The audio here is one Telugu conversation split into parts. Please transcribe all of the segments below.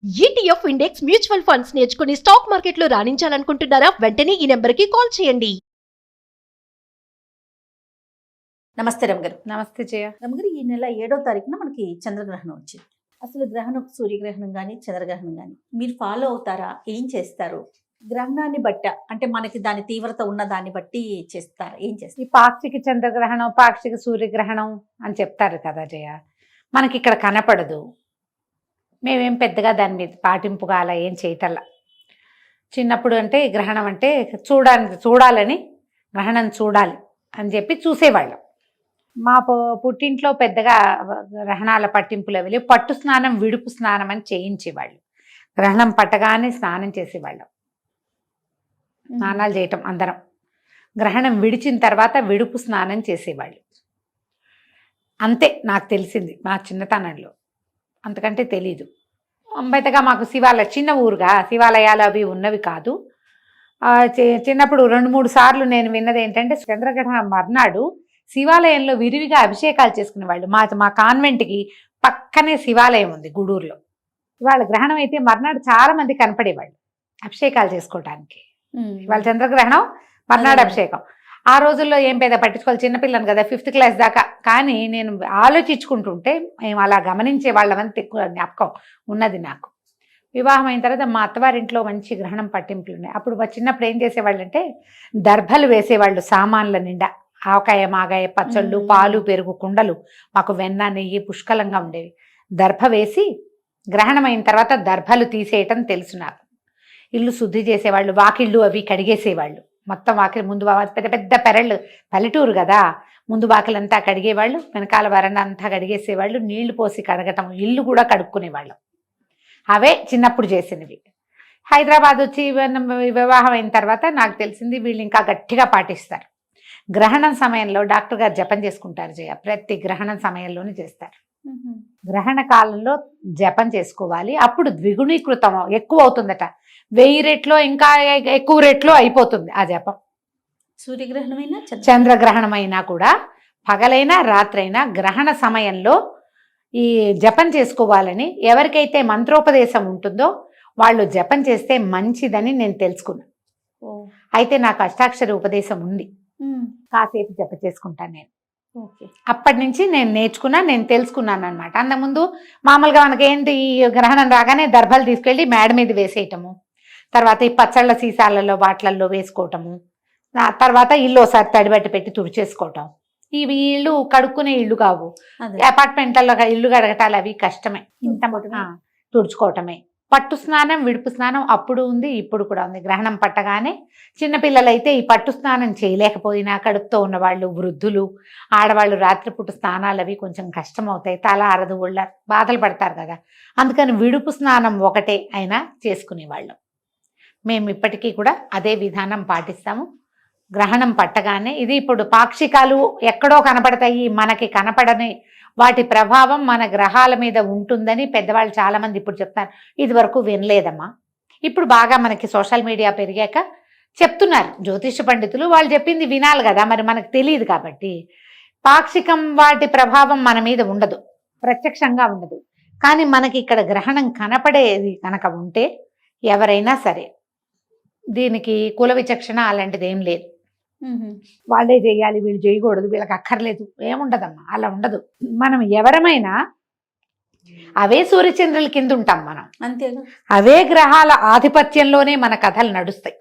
ఈటీఎఫ్ ఇండెక్స్ మ్యూచువల్ ఫండ్స్ నేర్చుకుని స్టాక్ మార్కెట్లో రాణించాలనుకుంటున్నారా? వెంటనే ఈ నెంబర్కి కాల్ చేయండి. నమస్తే రమగారు. నమస్తే జయ. రమగారు, ఈ నెల 7వ తారీఖున మనకి చంద్రగ్రహణం వచ్చింది. అసలు గ్రహణం, సూర్యగ్రహణం కానీ చంద్రగ్రహణం కానీ మీరు ఫాలో అవుతారా? ఏం చేస్తారు? గ్రహణాన్ని బట్ట అంటే మనకి దాని తీవ్రత ఉన్న దాన్ని బట్టి చేస్తారు, ఏం చేస్తారు? ఈ పాక్షిక చంద్రగ్రహణం, పాక్షిక సూర్యగ్రహణం అని చెప్తారు కదా జయ. మనకి ఇక్కడ కనపడదు, మేమేం పెద్దగా దాని మీద పాటింపుగా అలా ఏం చేయటల్లా. చిన్నప్పుడు అంటే గ్రహణం అంటే చూడాలని, గ్రహణం చూడాలి అని చెప్పి చూసేవాళ్ళం. మా పుట్టింట్లో పెద్దగా గ్రహణాల పట్టింపులు అవి లేవు. పట్టు స్నానం, విడుపు స్నానం అని చేయించేవాళ్ళు. గ్రహణం పట్టగానే స్నానం చేసేవాళ్ళం. స్నానాలు చేయటం అందరం. గ్రహణం విడిచిన తర్వాత విడుపు స్నానం చేసేవాళ్ళు. అంతే నాకు తెలిసింది మా చిన్నతనంలో, అంతకంటే తెలీదు. పెద్దగా మాకు చిన్న ఊరుగా శివాలయాలు అవి ఉన్నవి కాదు. చిన్నప్పుడు 2-3 సార్లు నేను విన్నది ఏంటంటే, చంద్రగ్రహణం మర్నాడు శివాలయంలో విరివిగా అభిషేకాలు చేసుకునేవాళ్ళు. మా కాన్వెంట్కి పక్కనే శివాలయం ఉంది గూడూరులో. ఇవాళ గ్రహణం అయితే మర్నాడు చాలా మంది కనపడేవాళ్ళు అభిషేకాలు చేసుకోవటానికి. ఇవాళ చంద్రగ్రహణం, మర్నాడు అభిషేకం. ఆ రోజుల్లో ఏం పెద్ద పట్టించుకోవాలి, చిన్నపిల్లని కదా, 5th క్లాస్ దాకా. కానీ నేను ఆలోచించుకుంటుంటే మేము అలా గమనించే వాళ్ళమని ఎక్కువ జ్ఞాపకం ఉన్నది నాకు. వివాహం అయిన తర్వాత మా అత్తవారింట్లో మంచి గ్రహణం పట్టింపులు ఉన్నాయి. అప్పుడు మా చిన్నప్పుడు ఏం చేసేవాళ్ళు అంటే, దర్భలు వేసేవాళ్ళు సామాన్ల నిండా. ఆవకాయ, మాగాయ, పచ్చళ్ళు, పాలు, పెరుగు, కుండలు, మాకు వెన్న, నెయ్యి పుష్కలంగా ఉండేవి. దర్భ వేసి గ్రహణం అయిన తర్వాత దర్భలు తీసేయటం తెలుసు నాకు. ఇల్లు శుద్ధి చేసేవాళ్ళు, వాకిళ్ళు అవి కడిగేసేవాళ్ళు. మొత్తం వాకిలి ముందు పెద్ద పెద్ద పెరళ్ళు, పల్లెటూరు కదా, ముందు వాకిలంతా కడిగేవాళ్ళు, వెనకాల వరండా అంతా కడిగేసేవాళ్ళు. నీళ్లు పోసి కడగటం, ఇల్లు కూడా కడుక్కునేవాళ్ళం. అవే చిన్నప్పుడు చేసినవి. హైదరాబాద్ వచ్చి వివాహం అయిన తర్వాత నాకు తెలిసింది వీళ్ళు ఇంకా గట్టిగా పాటిస్తారు. గ్రహణం సమయంలో డాక్టర్ గారు జపం చేసుకుంటారు జయ. ప్రతి గ్రహణం సమయంలోనే చేస్తారు. గ్రహణ కాలంలో జపం చేసుకోవాలి. అప్పుడు ద్విగుణీకృతం ఎక్కువ అవుతుందట. 1000 రెట్లో ఇంకా ఎక్కువ రెట్లో అయిపోతుంది ఆ జపం. సూర్యగ్రహణమైనా చంద్రగ్రహణమైనా కూడా, పగలైనా రాత్రైనా గ్రహణ సమయంలో ఈ జపం చేసుకోవాలని ఎవరికైతే మంత్రోపదేశం ఉంటుందో వాళ్ళు జపం చేస్తే మంచిదని నేను తెలుసుకున్నాను. అయితే నాకు అష్టాక్షరి ఉపదేశం ఉంది, కాసేపు జప చేసుకుంటాను నేను. అప్పటి నుంచి నేను నేను తెలుసుకున్నాను అనమాట. అంతకుముందు మామూలుగా మనకేంటి, ఈ గ్రహణం రాగానే దర్భలు తీసుకెళ్ళి మేడ మీద వేసేయటము, తర్వాత ఈ పచ్చళ్ళ సీసాలలో వాటిలలో వేసుకోవటము, తర్వాత ఇల్లు ఒకసారి తడిబట్టి పెట్టి తుడిచేసుకోవటం. ఇవి ఇల్లు కడుక్కునే ఇల్లు కావు, అపార్ట్మెంట్లలో ఇల్లు కడగటాలు అవి కష్టమే. తుడుచుకోవటమే. పట్టు స్నానం, విడుపు స్నానం అప్పుడు ఉంది, ఇప్పుడు కూడా ఉంది. గ్రహణం పట్టగానే చిన్నపిల్లలైతే ఈ పట్టు స్నానం చేయలేకపోయినా, కడుపుతో ఉన్నవాళ్ళు, వృద్ధులు, ఆడవాళ్ళు రాత్రిపూట స్నానాలు అవి కొంచెం కష్టం అవుతాయి, తల ఆరదు, ఒళ్ళ బాధలు పడతారు కదా. అందుకని విడుపు స్నానం ఒకటే అయినా చేసుకునేవాళ్ళం. మేము ఇప్పటికీ కూడా అదే విధానం పాటిస్తాము. గ్రహణం పట్టగానే, ఇది ఇప్పుడు పాక్షికాలు ఎక్కడో కనపడతాయి, మనకి కనపడని వాటి ప్రభావం మన గ్రహాల మీద ఉంటుందని పెద్దవాళ్ళు చాలామంది ఇప్పుడు చెప్తున్నారు. ఇది వరకు వినలేదమ్మా. ఇప్పుడు బాగా మనకి సోషల్ మీడియా పెరిగాక చెప్తున్నారు జ్యోతిష పండితులు. వాళ్ళు చెప్పింది వినాలి కదా, మరి మనకు తెలియదు కాబట్టి. పాక్షికం వాటి ప్రభావం మన మీద ఉండదు, ప్రత్యక్షంగా ఉండదు. కానీ మనకి ఇక్కడ గ్రహణం కనపడేది కనుక ఉంటే ఎవరైనా సరే, దీనికి కుల విచక్షణ అలాంటిది ఏం లేదు. వాళ్ళే చేయాలి, వీళ్ళు చేయకూడదు, వీళ్ళకి అక్కర్లేదు, ఏముండదమ్మా, అలా ఉండదు. మనం ఎవరమైనా అవే సూర్యచంద్రుల కింద ఉంటాం మనం, అంతేగా. అవే గ్రహాల ఆధిపత్యంలోనే మన కథలు నడుస్తాయి.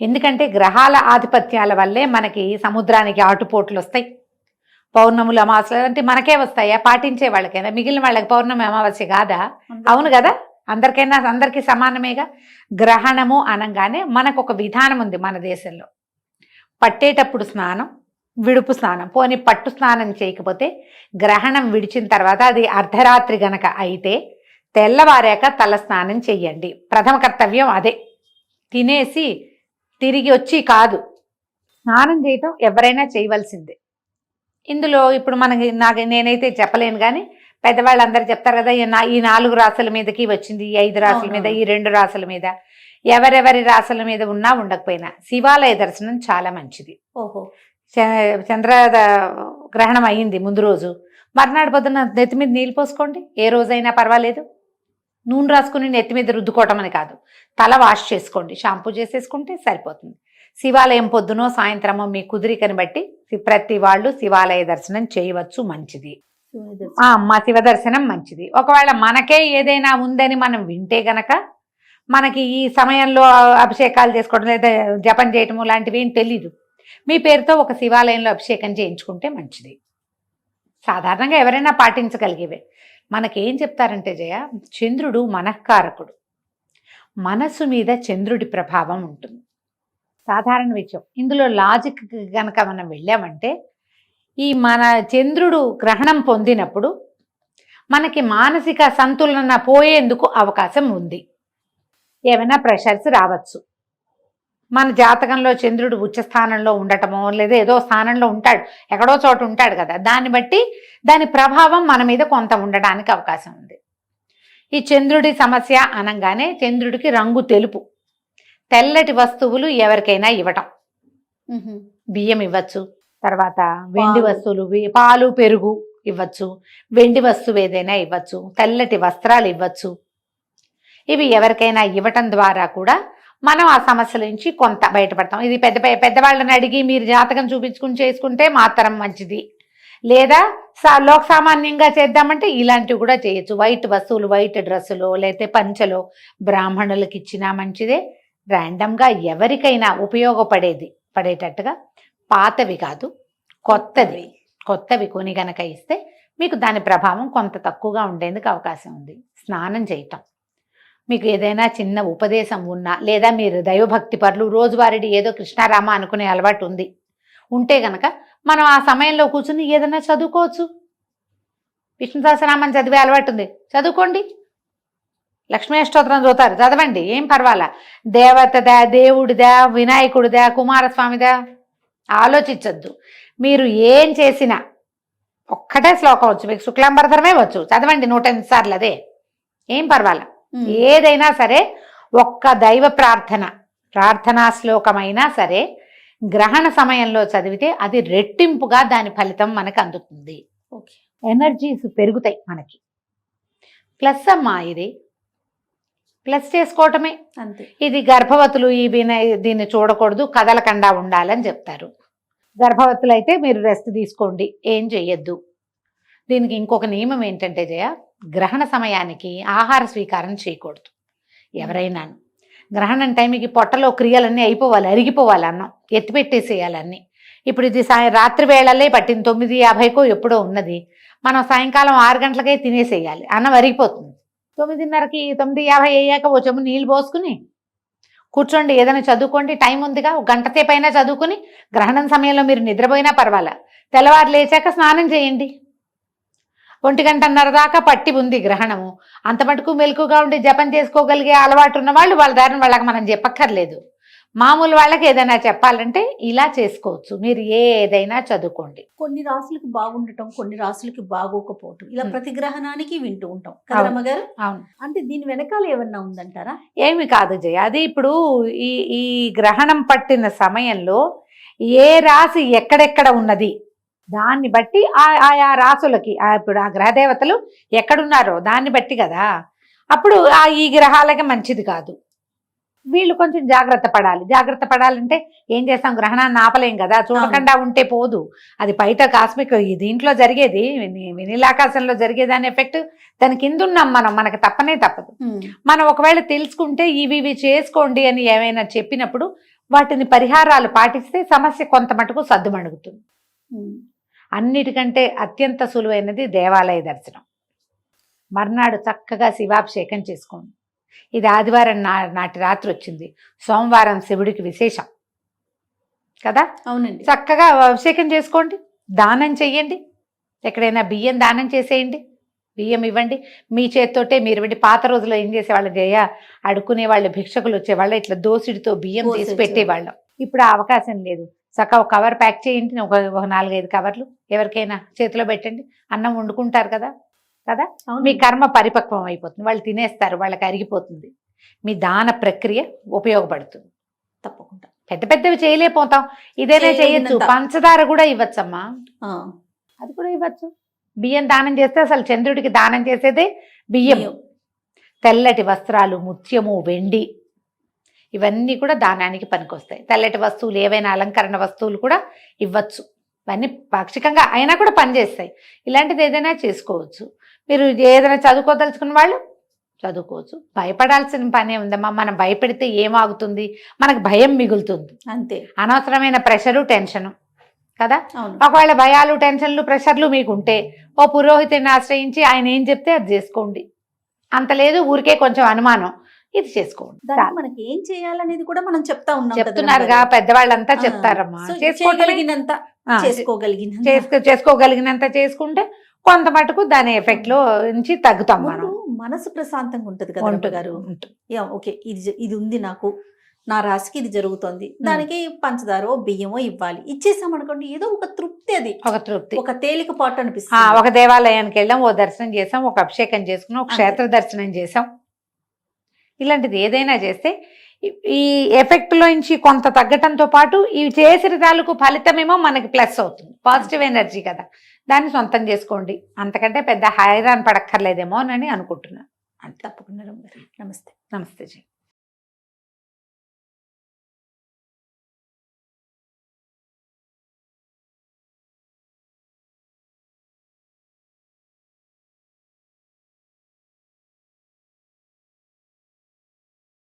ఎందుకంటే గ్రహాల ఆధిపత్యాల వల్లే మనకి సముద్రానికి ఆటుపోట్లు వస్తాయి. పౌర్ణములు, అమావాస్యలు అంటే మనకే వస్తాయా? పాటించే వాళ్ళకైనా, మిగిలిన వాళ్ళకి పౌర్ణమి అమావాస్య కాదా? అవును కదా, అందరికీ సమానమేగా. గ్రహణము అనగానే మనకు ఒక విధానం ఉంది మన దేశంలో. పట్టేటప్పుడు స్నానం, విడుపు స్నానం. పోనీ పట్టు స్నానం చేయకపోతే గ్రహణం విడిచిన తర్వాత, అది అర్ధరాత్రి గనక అయితే తెల్లవారాక తల స్నానం చెయ్యండి. ప్రథమ కర్తవ్యం అదే. తినేసి తిరిగి వచ్చి కాదు, స్నానం చేయటం ఎవరైనా చేయవలసిందే. ఇందులో ఇప్పుడు నేనైతే చెప్పలేను, కానీ పెద్దవాళ్ళందరూ చెప్తారు కదా, ఈ 4 రాసుల మీదకి వచ్చింది, ఈ 5 రాసుల మీద, ఈ 2 రాసుల మీద. ఎవరెవరి రాసుల మీద ఉన్నా ఉండకపోయినా శివాలయ దర్శనం చాలా మంచిది. చంద్ర గ్రహణం అయ్యింది ముందు రోజు, మర్నాడు పొద్దున నెత్తి మీద నీళ్ళు పోసుకోండి, ఏ రోజైనా పర్వాలేదు. నూనె రాసుకుని నెత్తి మీద రుద్దుకోవటం అని కాదు, తల వాష్ చేసుకోండి, షాంపూ చేసేసుకుంటే సరిపోతుంది. శివాలయం పొద్దునో సాయంత్రమో మీ కుదిరికని బట్టి ప్రతి వాళ్ళు శివాలయ దర్శనం చేయవచ్చు, మంచిది. మా శివ దర్శనం మంచిది. ఒకవేళ మనకే ఏదైనా ఉందని మనం వింటే గనక మనకి ఈ సమయంలో అభిషేకాలు చేసుకోవడం లేదా జపం చేయటము లాంటివి ఏం తెలీదు, మీ పేరుతో ఒక శివాలయంలో అభిషేకం చేయించుకుంటే మంచిది. సాధారణంగా ఎవరైనా పాటించగలిగేవే. మనకేం చెప్తారంటే జయ, చంద్రుడు మనఃకారకుడు, మనస్సు మీద చంద్రుడి ప్రభావం ఉంటుంది. సాధారణ విషయం. ఇందులో లాజిక్ కనుక మనం వెళ్ళామంటే ఈ మన చంద్రుడు గ్రహణం పొందినప్పుడు మనకి మానసిక సంతులన పోయేందుకు అవకాశం ఉంది. ఏమైనా ప్రెషర్స్ రావచ్చు. మన జాతకంలో చంద్రుడు ఉచ్చ స్థానంలో ఉండటమో లేదా ఏదో స్థానంలో ఉంటాడు, ఎక్కడో చోట ఉంటాడు కదా, దాన్ని బట్టి దాని ప్రభావం మన మీద కొంత ఉండడానికి అవకాశం ఉంది. ఈ చంద్రుడి సమస్య అనగానే చంద్రుడికి రంగు తెలుపు, తెల్లటి వస్తువులు ఎవరికైనా ఇవ్వటం, బియ్యం ఇవ్వచ్చు, తర్వాత వెండి వస్తువులు, పాలు పెరుగు ఇవ్వచ్చు, వెండి వస్తువు ఏదైనా ఇవ్వచ్చు, తెల్లటి వస్త్రాలు ఇవ్వచ్చు. ఇవి ఎవరికైనా ఇవ్వటం ద్వారా కూడా మనం ఆ సమస్యల నుంచి కొంత బయటపడతాం. ఇది పెద్దవాళ్ళని అడిగి మీరు జాతకం చూపించుకుని చేసుకుంటే మాత్రం మంచిది, లేదా లోక సామాన్యంగా చేద్దామంటే ఇలాంటివి కూడా చేయొచ్చు. వైట్ వస్తువులు, వైట్ డ్రెస్సులో లేకపోతే పంచలో బ్రాహ్మణులకు ఇచ్చినా మంచిదే. ర్యాండమ్గా ఎవరికైనా పడేటట్టుగా పాతవి కాదు కొత్తవి కొని గనక ఇస్తే మీకు దాని ప్రభావం కొంత తక్కువగా ఉండేందుకు అవకాశం ఉంది. స్నానం చేయటం, మీకు ఏదైనా చిన్న ఉపదేశం ఉన్నా లేదా మీరు దైవభక్తి పరులు రోజువారీ ఏదో కృష్ణారామ అనుకునే అలవాటు ఉంటే గనక మనం ఆ సమయంలో కూర్చుని ఏదైనా చదువుకోవచ్చు. విష్ణు సహస్రనామం చదివే అలవాటు ఉంది, చదువుకోండి. లక్ష్మీ అష్టోత్తరం చదువుతారు, చదవండి, ఏం పర్వాలా. దేవతదా, దేవుడిదా, వినాయకుడిదా, కుమారస్వామిదా ఆలోచించద్దు. మీరు ఏం చేసినా ఒక్కటే శ్లోకం వచ్చు, మీకు శుక్లాంబరధరమే వచ్చు, చదవండి 108 సార్లు, అదే ఏం పర్వాలా. ఏదైనా సరే ఒక్క దైవ ప్రార్థనా శ్లోకమైనా సరే గ్రహణ సమయంలో చదివితే అది రెట్టింపుగా దాని ఫలితం మనకు అందుతుంది. ఎనర్జీస్ పెరుగుతాయి మనకి. ప్లస్ అమ్మా, ఇది ప్లస్ చేసుకోవటమే అంతే. ఇది గర్భవతులు దీన్ని చూడకూడదు, కదలకుండా ఉండాలని చెప్తారు. గర్భవతులు అయితే మీరు రెస్ట్ తీసుకోండి, ఏం చెయ్యొద్దు. దీనికి ఇంకొక నియమం ఏంటంటే జయ, గ్రహణ సమయానికి ఆహార స్వీకారం చేయకూడదు ఎవరైనా. గ్రహణం టైంకి పొట్టలో క్రియలన్నీ అయిపోవాలి, అరిగిపోవాలి, అన్నం ఎత్తిపెట్టేసేయాలన్నీ. ఇప్పుడు ఇది రాత్రి వేళలే పట్టింది, 9:50కో ఎప్పుడో ఉన్నది, మనం సాయంకాలం 6 గంటలకే తినేసేయాలి, అన్నం అరిగిపోతుంది. 9:30కి 9:50 అయ్యాక ఓ చెంబు నీళ్ళు పోసుకుని కూర్చోండి, ఏదైనా చదువుకోండి, టైం ఉందిగా, ఒక గంట సేపు అయినా చదువుకుని గ్రహణం సమయంలో మీరు నిద్రపోయినా పర్వాలా, తెల్లవారు లేచాక స్నానం చేయండి. 1:30 దాకా పట్టి ఉంది గ్రహణము, అంత మటుకు మెలకుగా ఉండి జపం చేసుకోగలిగే అలవాటు ఉన్న వాళ్ళు వాళ్ళ దారిని వాళ్ళకి మనం చెప్పక్కర్లేదు. మామూలు వాళ్ళకి ఏదైనా చెప్పాలంటే ఇలా చేసుకోవచ్చు. మీరు ఏదైనా చదువుకోండి. కొన్ని రాసులకు బాగుండటం, కొన్ని రాసులకి బాగోకపోవటం, ఇలా ప్రతి గ్రహణానికి వింటూ ఉంటాం కదా రమ్మగారు. అవును. అంటే దీని వెనకాల ఏమన్నా ఉందంటారా? ఏమి కాదు జయ, అది ఇప్పుడు ఈ గ్రహణం పట్టిన సమయంలో ఏ రాశి ఎక్కడెక్కడ ఉన్నది దాన్ని బట్టి ఆయా రాసులకి ఇప్పుడు ఆ గ్రహదేవతలు ఎక్కడున్నారో దాన్ని బట్టి కదా. అప్పుడు ఈ గ్రహాలకి మంచిది కాదు, వీళ్ళు కొంచెం జాగ్రత్త పడాలంటే ఏం చేస్తాం, గ్రహణాన్ని ఆపలేం కదా, చూడకుండా ఉంటే పోదు. అది బయట కాస్మిక్ దీంట్లో జరిగేది, వినీలాకాశంలో జరిగేదాని ఎఫెక్ట్ దాని కింద ఉన్నాం మనం, మనకు తప్పదు. మనం ఒకవేళ తెలుసుకుంటే ఇవి చేసుకోండి అని ఏమైనా చెప్పినప్పుడు వాటిని పరిహారాలు పాటిస్తే సమస్య కొంత మటుకు సద్దుమణుగుతుంది. అన్నిటికంటే అత్యంత సులువైనది దేవాలయ దర్శనం. మర్నాడు చక్కగా శివాభిషేకం చేసుకోండి. ఇది ఆదివారం నాటి రాత్రి వచ్చింది, సోమవారం శివుడికి విశేషం కదా. అవునండి. చక్కగా అభిషేకం చేసుకోండి, దానం చెయ్యండి, ఎక్కడైనా బియ్యం దానం చేసేయండి, బియ్యం ఇవ్వండి మీ చేత్తోటే. మీరు ఇవ్వండి. పాత రోజుల్లో ఏం చేసేవాళ్ళు జయ, అడుక్కునే వాళ్ళు, భిక్షకులు వచ్చేవాళ్ళు, ఇట్లా దోసిడితో బియ్యం తీసి పెట్టేవాళ్ళం. ఇప్పుడు ఆ అవకాశం లేదు. చక్కగా ఒక కవర్ ప్యాక్ చేయండి, ఒక 4-5 కవర్లు ఎవరికైనా చేతిలో పెట్టండి. అన్నం వండుకుంటారు కదా. మీ కర్మ పరిపక్వం అయిపోతుంది, వాళ్ళు తినేస్తారు, వాళ్ళకి అరిగిపోతుంది. మీ దాన ప్రక్రియ ఉపయోగపడుతుంది. తప్పకుండా. పెద్దవి చేయలేకపోతాం, ఇదేనే చేయొచ్చు. పంచదార కూడా ఇవ్వచ్చమ్మా, అది కూడా ఇవ్వచ్చు. బియ్యం దానం చేస్తే అసలు చంద్రుడికి దానం చేసేదే బియ్యం. తెల్లటి వస్త్రాలు, ముత్యము, వెండి ఇవన్నీ కూడా దానానికి పనికొస్తాయి. తెల్లటి వస్తువులు ఏవైనా అలంకరణ వస్తువులు కూడా ఇవ్వచ్చు. ఇవన్నీ పాక్షికంగా అయినా కూడా పనిచేస్తాయి. ఇలాంటిది ఏదైనా చేసుకోవచ్చు. మీరు ఏదైనా చదువుకోదలుచుకున్న వాళ్ళు చదువుకోవచ్చు. భయపడాల్సిన పనే ఉందమ్మా. మనం భయపెడితే ఏమాగుతుంది? మనకు భయం మిగులుతుంది. అంతే. అనవసరమైన ప్రెషరు, టెన్షను కదా. అవును. ఒకవేళ భయాలు, టెన్షన్లు, ప్రెషర్లు మీకుంటే ఓ పురోహితుడిని ఆశ్రయించి ఆయన ఏం చెప్తే అది చేసుకోండి. అంత లేదు ఊరికే కొంచెం అనుమానం, ఇది చేసుకోండి. దానికి మనకి ఏం చేయాలనేది కూడా మనం చెప్తా ఉన్నాం కదా చెప్తున్నారుగా గురుగారు. పెద్దవాళ్ళంతా ఆ, చెప్తారమ్మా. సో చేసుకోవటమే. చేయగలిగినంత చేసుకోగలిగినంత. చేసుకోగలిగినంత చేసుకుంటే కొంత మటుకు దాని ఎఫెక్ట్ లో నుంచి తగ్గుతాం మనం. ముందు మనసు ప్రశాంతంగా ఉంటది కదా ఉంటుంది, గారు. ఉంటుంది. ఓకే, ఇది ఉంది నాకు, నా రాశికి ఇది జరుగుతోంది, దానికి పంచదారో బియ్యమో ఇవ్వాలి, ఇచ్చేసాం అనుకోండి, ఏదో ఒక తృప్తి, అది ఒక తృప్తి, ఒక తేలికపాటు అనిపిస్తుంది. ఒక దేవాలయానికి వెళ్ళాం, ఓ దర్శనం చేసాం, ఒక అభిషేకం చేసుకున్నాం, ఒక క్షేత్ర దర్శనం చేసాం. ఇలాంటిది ఏదైనా చేస్తే ఈ ఎఫెక్ట్ లో నుంచి కొంత తగ్గటంతో పాటు ఈ చేసిన తాలూకు ఫలితమేమో మనకి ప్లస్ అవుతుంది. పాజిటివ్ ఎనర్జీ కదా, దాన్ని సొంతం చేసుకోండి. అంతకంటే పెద్ద హైరాన్ పడక్కర్లేదేమో అని అనుకుంటున్నాను. తప్పకుండా రమ్య గారు. నమస్తే. నమస్తే జీ.